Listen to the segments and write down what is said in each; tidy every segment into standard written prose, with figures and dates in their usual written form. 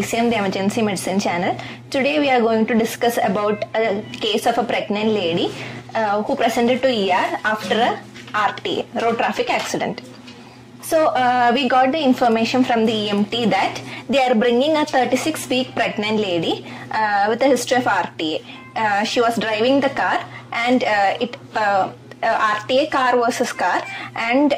ICM, the Emergency Medicine channel. Today we are going to discuss about a case of a pregnant lady who presented to ER after a RTA, road traffic accident. So we got the information from the EMT that they are bringing a 36-week pregnant lady with a history of RTA. She was driving the car and RTA, car versus car, and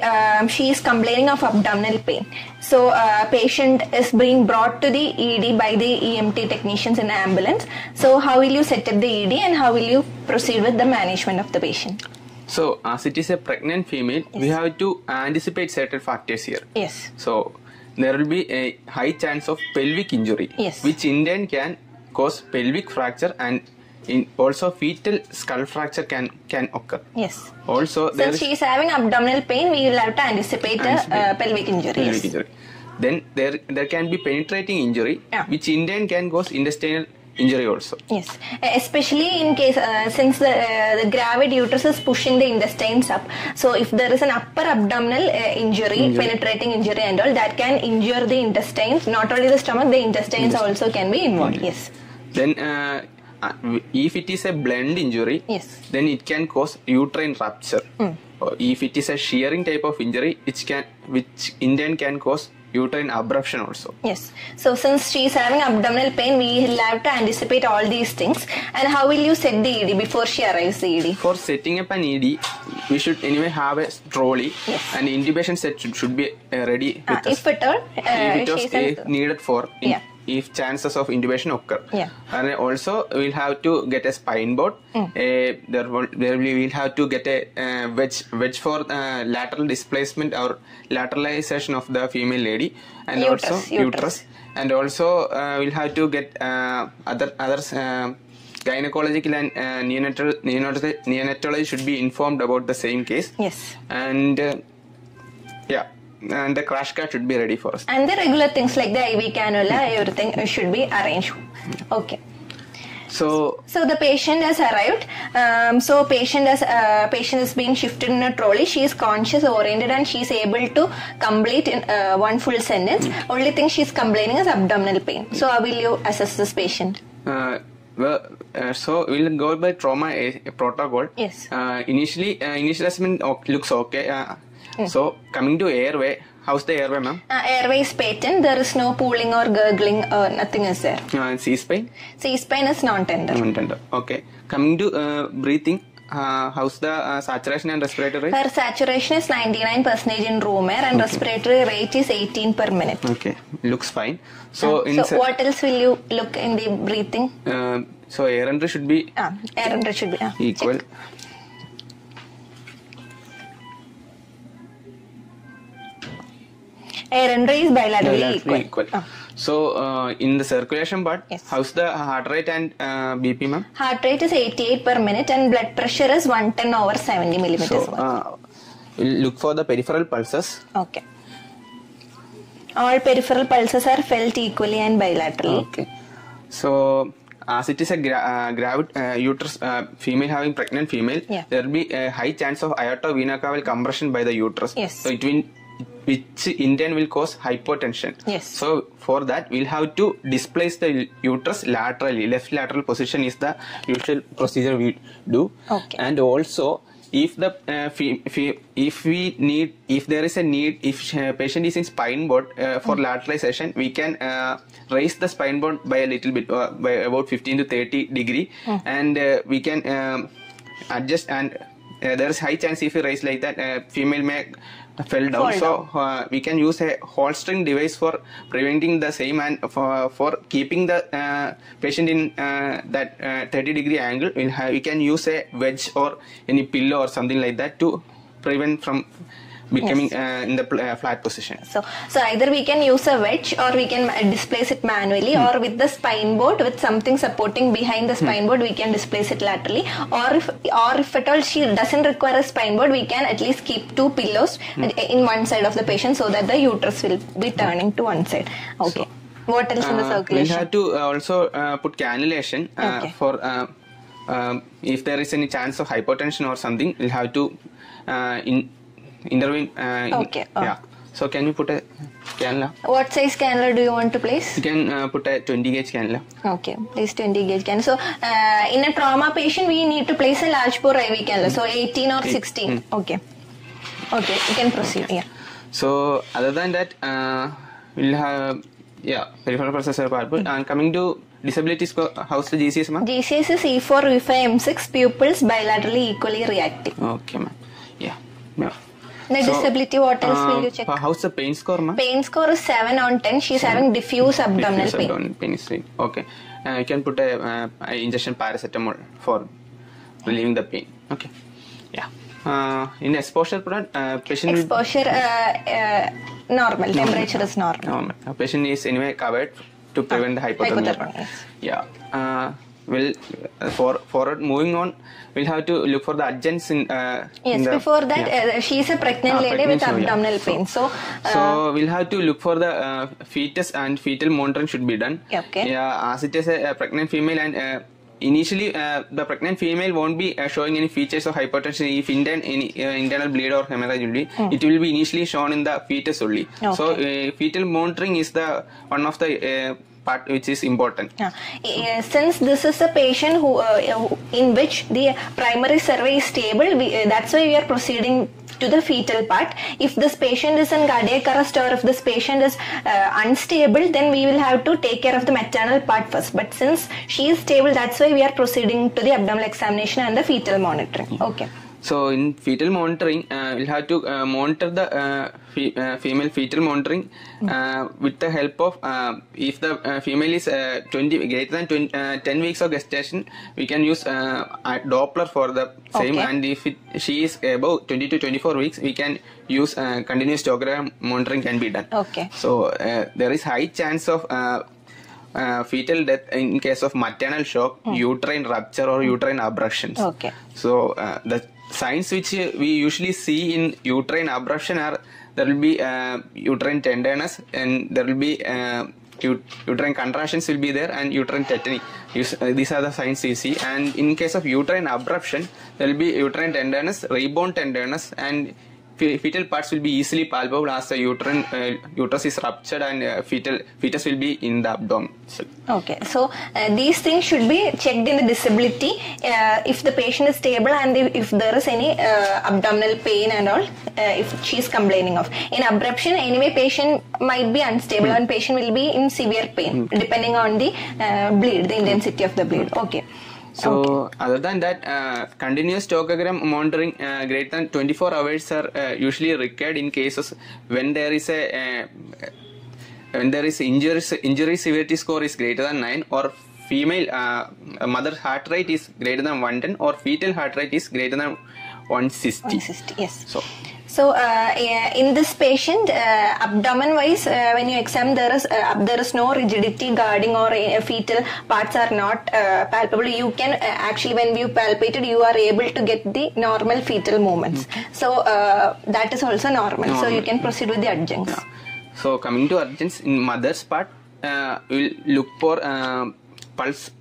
she is complaining of abdominal pain. So patient is being brought to the ED by the EMT technicians in the ambulance. So how will you set up the ED and how will you proceed with the management of the patient? So as it is a pregnant female, yes, we have to anticipate certain factors here. Yes. So there will be a high chance of pelvic injury, yes, which in turn can cause pelvic fracture, and also fetal skull fracture can occur. Yes. Also, since she is having abdominal pain, we will have to anticipate pelvic injury. Pelvic injury. Then there can be penetrating injury, which in turn can cause intestinal injury also. Yes, especially in case since the gravid uterus is pushing the intestines up. So if there is an upper abdominal injury, penetrating injury and all, that can injure the intestines. Not only the stomach, the intestines also can be involved. Yes. Then if it is a blend injury, yes, then it can cause uterine rupture. Or if it is a shearing type of injury, which in turn can cause uterine abruption also. Yes. So since she is having abdominal pain, we will have to anticipate all these things. And how will you set the ED before she arrives the ED? For setting up an ED, we should anyway have a trolley, yes, and intubation set should be ready with us. If at all, if it was needed for if chances of intubation occur. Yeah. And also we'll have to get a spine board. We'll have to get a wedge for lateral displacement or lateralization of the female lady, and uterus. And also we'll have to get others. Gynecological and neonatology should be informed about the same case. Yes. And and the crash cart should be ready for us. And the regular things like the IV cannula, everything should be arranged. Okay. So the patient has arrived. Patient is being shifted in a trolley. She is conscious, oriented, and she is able to complete in one full sentence. Only thing she is complaining is abdominal pain. So how will you assess this patient? So we'll go by trauma protocol. Yes. Initial assessment looks okay. So coming to airway, how's the airway, ma'am? Airway is patent. There is no pooling or gurgling or nothing is there. C-spine? C-spine is non-tender. Non-tender. Okay. Coming to breathing, how's the saturation and respiratory rate? Her saturation is 99% in room air and respiratory rate is 18 per minute. Okay. Looks fine. So what else will you look in the breathing? So air entry should be equal. Check. Air entry is bilaterally equal. So in the circulation part, yes, how's the heart rate and BP, ma'am? Heart rate is 88 per minute and blood pressure is 110/70 millimeters. So we'll look for the peripheral pulses. Okay. All peripheral pulses are felt equally and bilaterally. Okay. So as it is a gravid uterus, female having pregnant female, there will be a high chance of aorta vena cava compression by the uterus. Yes. So which in turn will cause hypotension. Yes. So for that we'll have to displace the uterus laterally. Left lateral position is the usual procedure we do. Okay. And also if the if there is a need, if patient is in spine board for lateralization, we can raise the spine board by a little bit, by about 15 to 30 degree, and we can adjust, and there is high chance if you raise like that, female may fell down. So we can use a holstering device for preventing the same, and for keeping the patient in that 30-degree angle. We can use a wedge or any pillow or something like that to prevent from becoming in the flat position. So either we can use a wedge or we can displace it manually, or with the spine board, with something supporting behind the spine board, we can displace it laterally. Or if at all she doesn't require a spine board, we can at least keep two pillows in one side of the patient so that the uterus will be turning to one side. Okay. So, what else in the circulation? We have to also put cannulation for if there is any chance of hypotension or something, we'll have to intervene. So can you put a cannula? What size cannula do you want to place? You can put a 20 gauge cannula. Okay, place 20 gauge cannula. So in a trauma patient, we need to place a large bore IV cannula. So 18 or 16. Okay. Okay, you can proceed. Yeah. So other than that, we'll have peripheral processor part. And coming to disability score, how's the GCS, ma'am? GCS is E4, V5, M6, pupils bilaterally equally reactive. Okay, ma'am. Yeah. The disability, what else will you check? How's the pain score, ma'am? Pain score is 7 on 10. She's having diffuse abdominal pain. Abdominal pain is fine. Okay. You can put a injection paracetamol for relieving the pain. Okay. Yeah. In exposure product, patient Exposure normal. Temperature is normal. Normal. A patient is anyway covered to prevent the hypothermia. Yeah. Well, forward moving on, we'll have to look for the adjuncts in. Yes. Before that, she is a pregnant lady with abdominal pain. So we'll have to look for the fetus and fetal monitoring should be done. Okay. Yeah, as it is a pregnant female and. Initially, the pregnant female won't be showing any features of hypertension. If any internal bleed or hemorrhage will be, it will be initially shown in the fetus only. Okay. So, fetal monitoring is the one of the part which is important. Since this is a patient who in which the primary survey is stable, that's why we are proceeding to the fetal part. If this patient is in cardiac arrest or if this patient is unstable, then we will have to take care of the maternal part first. But since she is stable, that's why we are proceeding to the abdominal examination and the fetal monitoring. Okay. So in fetal monitoring, we'll have to monitor the female fetal monitoring with the help of if the female is greater than 10 weeks of gestation, we can use Doppler for the same. And if she is above 20 to 24 weeks, we can use continuous tomogram monitoring can be done. Okay. So there is high chance of fetal death in case of maternal shock, uterine rupture or uterine abruptions. Okay. So the signs which we usually see in uterine abruption are there will be uterine tenderness and there will be uterine contractions will be there and uterine tetany. These are the signs you see. And in case of uterine abruption, there will be uterine tenderness, rebound tenderness, and fetal parts will be easily palpable as the uterus is ruptured and fetus will be in the abdomen. Okay, so these things should be checked in the disability if the patient is stable and if there is any abdominal pain and all, if she is complaining of. In abruption, anyway, patient might be unstable and patient will be in severe pain depending on the bleed, the intensity of the bleed. Okay. So other than that, continuous tomogram monitoring greater than 24 hours are usually required in cases when there is injury severity score is greater than 9 or female mother heart rate is greater than 110 or fetal heart rate is greater than 160. 160, yes. So in this patient, abdomen wise, when you examine, there is no rigidity guarding or fetal parts are not palpable. You can actually, when you palpate it, you are able to get the normal fetal movements. So that is also normal. So you can proceed with the adjuncts. Yeah. So coming to adjuncts, in mother's part, we'll look for pulse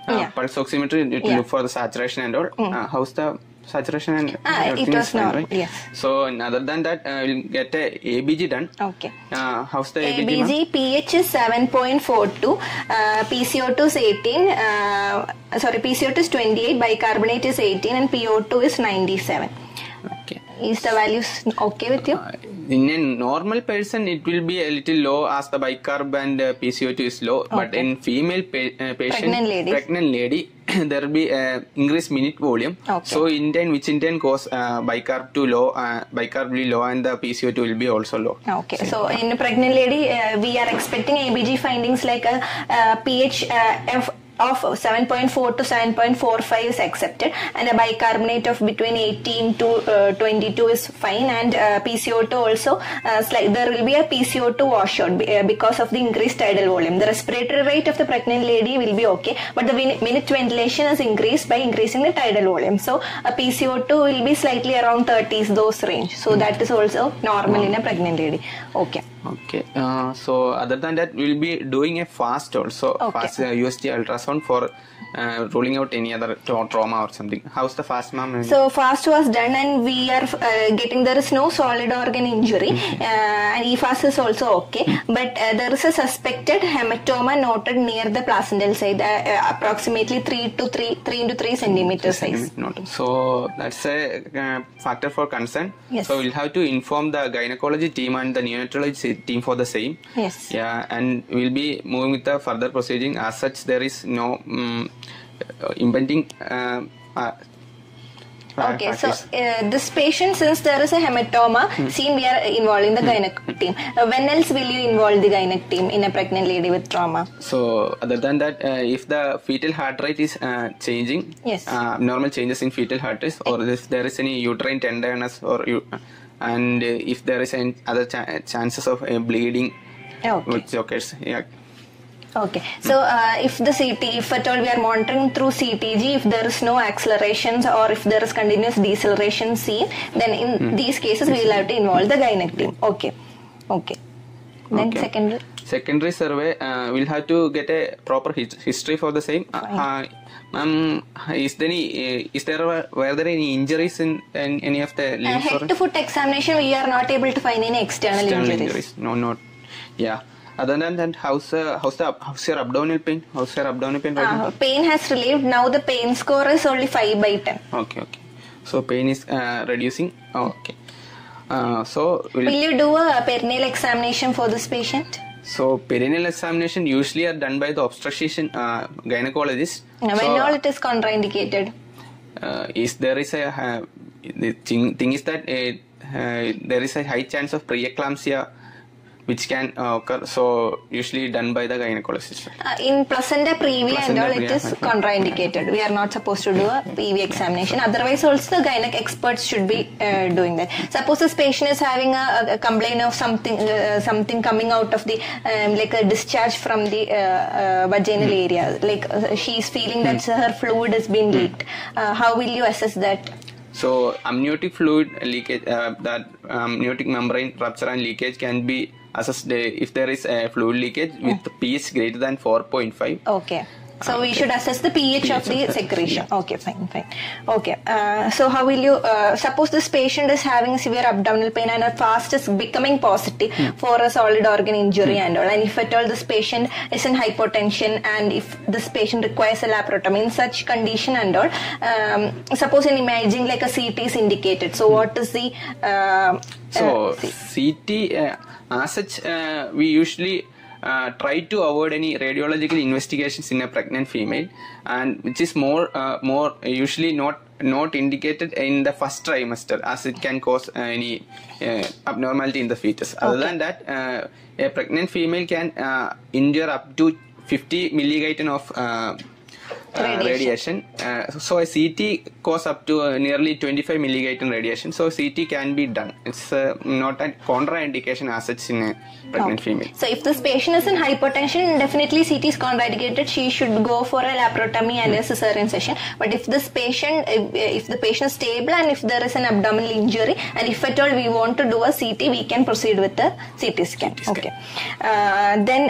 oximetry. You look for the saturation and all. How's the saturation and it was fine, normal, right? yes. So other than that, we'll get a ABG done. Okay. How's the ABG? pH is 7.42, PCO2 is 18, PCO2 is 28, bicarbonate is 18 and PO2 is 97. Okay. Is the values okay with you? In a normal person, it will be a little low as the bicarb and PCO2 is low. Okay. But in female patient, pregnant lady, there will be increased minute volume. Okay. So which in turn cause bicarb to low, bicarb will be low and the PCO2 will be also low. Okay. So in a pregnant lady, we are expecting ABG findings like a pH of 7.4 to 7.45 is accepted and a bicarbonate of between 18 to 22 is fine and PCO2 also there will be a PCO2 washout because of the increased tidal volume. The respiratory rate of the pregnant lady will be okay, but the minute ventilation is increased by increasing the tidal volume. So a PCO2 will be slightly around 30s, those range. So that is also normal in a pregnant lady. Okay. Okay. So other than that, we'll be doing a fast also, Okay. fast USG ultrasound for ruling out any other trauma or something. How's the fast, ma'am? So fast was done, and we are getting there is no solid organ injury, and EFAS is also okay. But there is a suspected hematoma noted near the placental side, approximately 3 into 3 centimeters size. So that's a factor for concern. Yes. So we'll have to inform the gynecology team and the neonatology team for the same. Yes. Yeah, and we'll be moving with the further proceeding. As such, there is no impending. Okay, so this patient, since there is a hematoma seen, we are involving the gynec team. When else will you involve the gynec team in a pregnant lady with trauma? So other than that, if the fetal heart rate is changing, Yes. abnormal changes in fetal heart rate, or if there is any uterine tenderness, and if there is any other chances of bleeding, Okay. which occurs, yeah. Okay, so if the CT, if at all we are monitoring through CTG, if there is no accelerations or if there is continuous deceleration seen, then in these cases we will have to involve the gynec team. Okay, okay. Then Okay. Secondary survey, we'll have to get a proper history for the same. Ma'am, were there any injuries in any of the limbs? Head to foot examination, we are not able to find any external injuries. No, not. Yeah. Other than that, how's your abdominal pain? How's your abdominal pain right now? Pain has relieved. Now the pain score is only 5/10. Okay. So pain is reducing. Okay. So will you do a perineal examination for this patient? So perineal examination usually are done by the obstetrician gynecologist. When all it is contraindicated? The thing is that there is a high chance of preeclampsia which can occur, so usually done by the gynecologist. In placenta previa and all, it is contraindicated. We are not supposed to do a PV examination. Otherwise, also the gynec experts should be doing that. Suppose this patient is having a complaint of something coming out of the like a discharge from the vaginal area, like she is feeling that her fluid has been leaked. How will you assess that? So amniotic fluid leakage, that amniotic membrane rupture and leakage can be assessed if there is a fluid leakage with pH greater than 4.5. Okay. So we should assess the pH of the secretion. Yeah. Okay, fine. Okay. So how will you, suppose this patient is having severe abdominal pain and a fast is becoming positive for a solid organ injury and all. And if at all this patient is in hypotension and if this patient requires a laparotomy in such condition and all, suppose in imaging like a CT is indicated. So what is the... CT, as such, we usually... try to avoid any radiological investigations in a pregnant female, and which is more usually not indicated in the first trimester, as it can cause any abnormality in the fetus. Other than that, a pregnant female can injure up to 50 milligauton of radiation. So a CT goes up to nearly 25 milligauton radiation. So CT can be done. It's not a contraindication as such in a pregnant female. So if this patient is in hypotension, definitely CT is contraindicated. She should go for a laparotomy and a cesarean section. But if this patient, if the patient is stable and if there is an abdominal injury and if at all we want to do a CT, we can proceed with the CT scan. Okay. Then,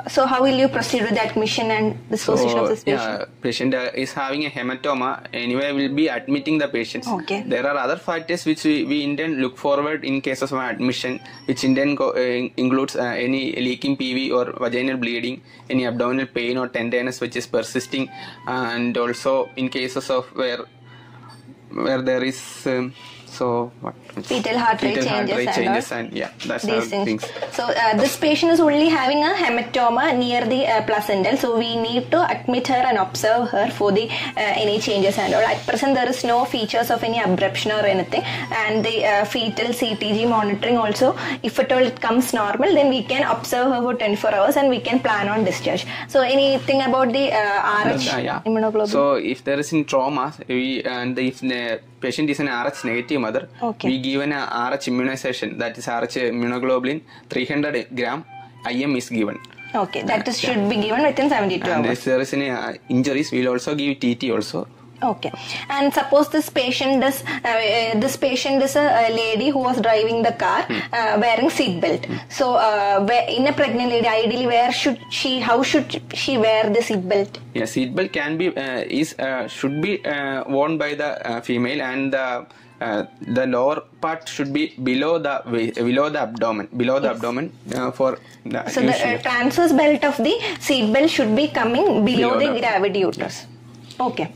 so how will you proceed with the admission and disposition of this patient? Patient is having a hematoma. Anyway, we'll be admitting the patients. Okay. There are other factors which we intend look forward in cases of admission, which intend includes any leaking PV or vaginal bleeding, any abdominal pain or tenderness which is persisting, and also in cases of where there is fetal heart rate changes and yeah, that's these things. So this patient is only having a hematoma near the placental, so we need to admit her and observe her for the any changes and all. At present there is no features of any abruption or anything, and the fetal CTG monitoring also, if at all it comes normal, then we can observe her for 24 hours and we can plan on discharge. So anything about the RH immunoglobulin? So if there is in trauma, if the patient is an RH negative mother, we give an RH immunization, that is RH immunoglobulin 300 gram IM is given. Okay, that should be given within 72 hours. And if there is any injuries, we will also give TT also. Okay, and suppose this patient is a lady who was driving the car wearing seat belt. So, in a pregnant lady, ideally, how should she wear the seat belt? Yeah, seat belt can be should be worn by the female, and the lower part should be below the abdomen, for the. So the transverse belt of the seat belt should be coming below the gravid uterus. Okay.